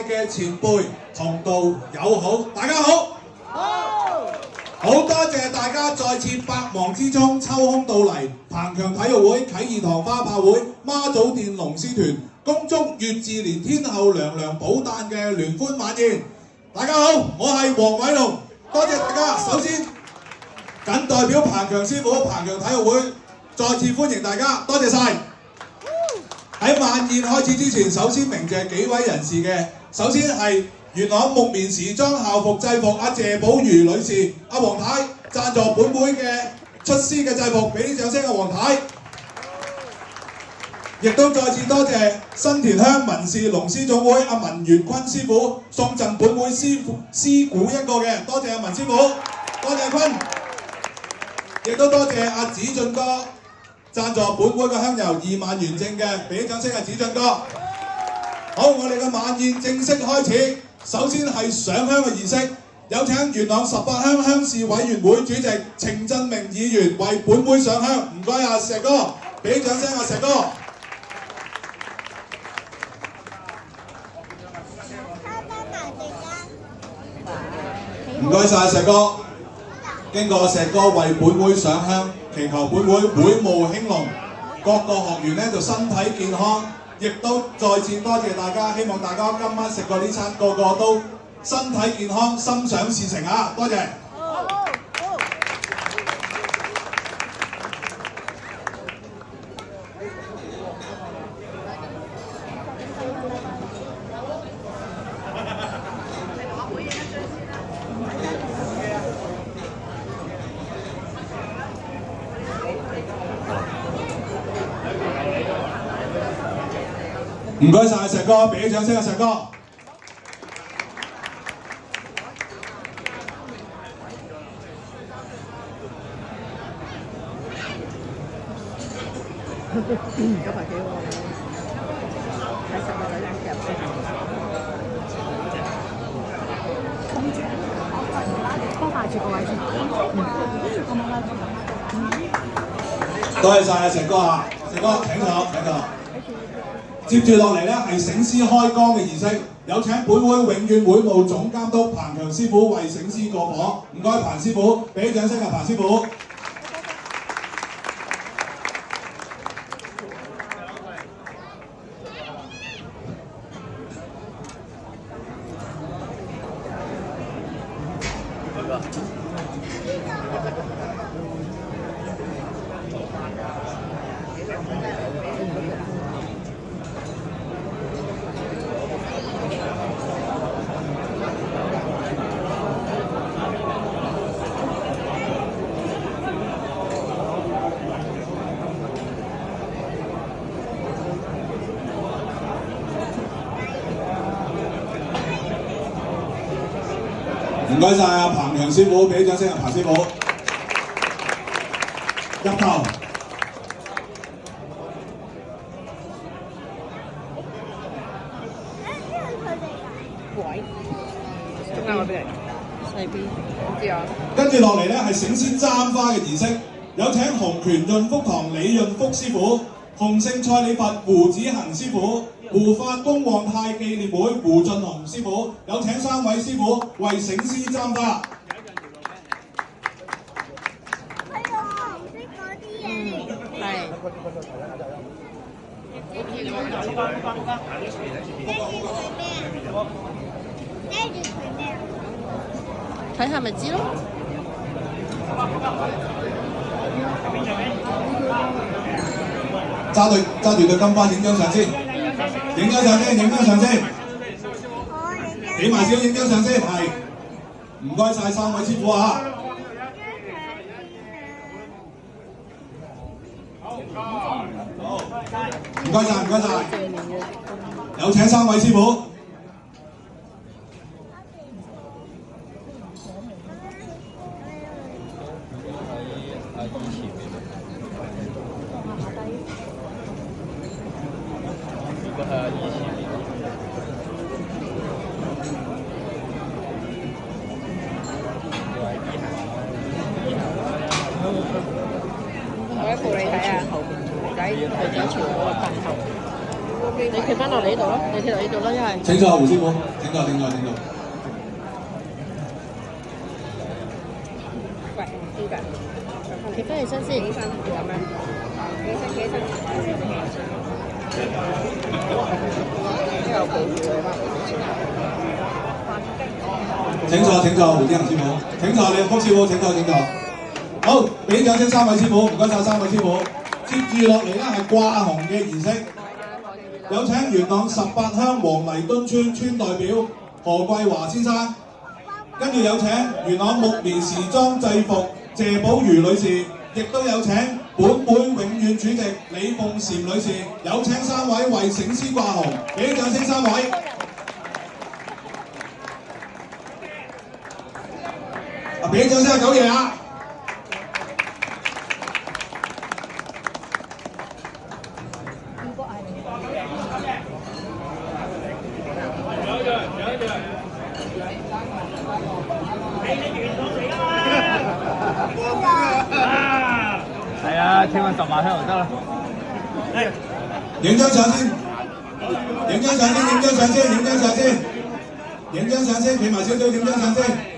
嘅前輩同道友好，大家好。好多謝大家再次百忙之中抽空到嚟彭強體育會啟義堂花炮會媽祖殿龍獅團恭祝月治年天后娘娘寶誕嘅聯歡晚宴。大家好，我係黃偉龍，多謝大家。首先，謹代表彭強師傅、彭強體育會再次歡迎大家，多謝晒。喺晚宴開始之前，首先鳴謝幾位人士嘅，首先係元朗木棉時裝校服制服阿謝寶如女士、阿黃太贊助本會嘅出師嘅制服，俾啲掌聲阿黃太。亦都再次多謝新田鄉民事龍獅總會阿文元坤師傅送贈本會師鼓一個嘅，多謝阿文師傅，多謝坤。亦都多謝阿子俊哥贊助本會嘅香油2萬元正嘅，俾啲掌聲阿子俊哥。好，我哋嘅晚宴正式開始。首先係上香嘅儀式，有請元朗18鄉鄉事委員會主席程振明議員為本會上香，唔該阿石哥，俾掌聲阿石哥。唔該晒石哥，經過石哥為本會上香，祈求本會會務興隆，各個學員呢就身體健康。亦都再次多謝大家，希望大家今晚食過呢餐個個都身體健康、心想事成啊！多謝。唔該晒石哥，俾啲掌聲啊石哥。有排幾喎？睇10個仔入先。幫下住個位先。多謝晒啊石哥啊，石哥請坐請坐。接住落嚟咧係醒獅開光嘅儀式，有請本會永遠會務總監督彭強師傅為醒獅過火，唔該彭師傅，俾啲掌聲啊彭師傅。唔該晒啊彭強師傅，俾啲掌聲啊彭師傅。入頭。中間嗰邊嚟，細邊，唔知啊。跟住落嚟咧係醒獅簪花嘅儀式，有請紅泉潤福堂李潤福師傅、洪聖蔡李佛胡子恒師傅、胡發公旺泰紀念會胡俊雄師傅，有請3位師傅為醒獅簪花。睇下咪知咯。揸住對金花影張相先，影張相先，影張相先，俾埋少影張相先，係。唔該晒3位師傅啊！好，唔該晒，唔該晒。有請3位師傅。我一部你睇啊，仔係睇全部個鏡頭。你企翻落嚟呢度咯，你企落呢度啦，一係。請坐，胡師傅，請坐，請坐，請坐。喂，呢個。企翻起身先。起身咁樣。企身。請坐，請坐，胡天行師傅。請坐，你福師傅，請坐，請坐。好，俾掌聲3位師傅，唔該晒3位師傅。接住落嚟咧係掛紅嘅儀式，有請元朗18鄉黃泥墩村村代表何桂華先生，跟住有請元朗木棉時裝制服謝寶如女士，亦都有請本會永遠主席李鳳嬋女士，有請3位為醒獅掛紅，俾掌聲3位。俾掌聲阿九爺啊！係啊，聽聞10萬香就得啦。影張相先，影張相先，影張相先，影張相先，影張相先，企埋少少，影張相先。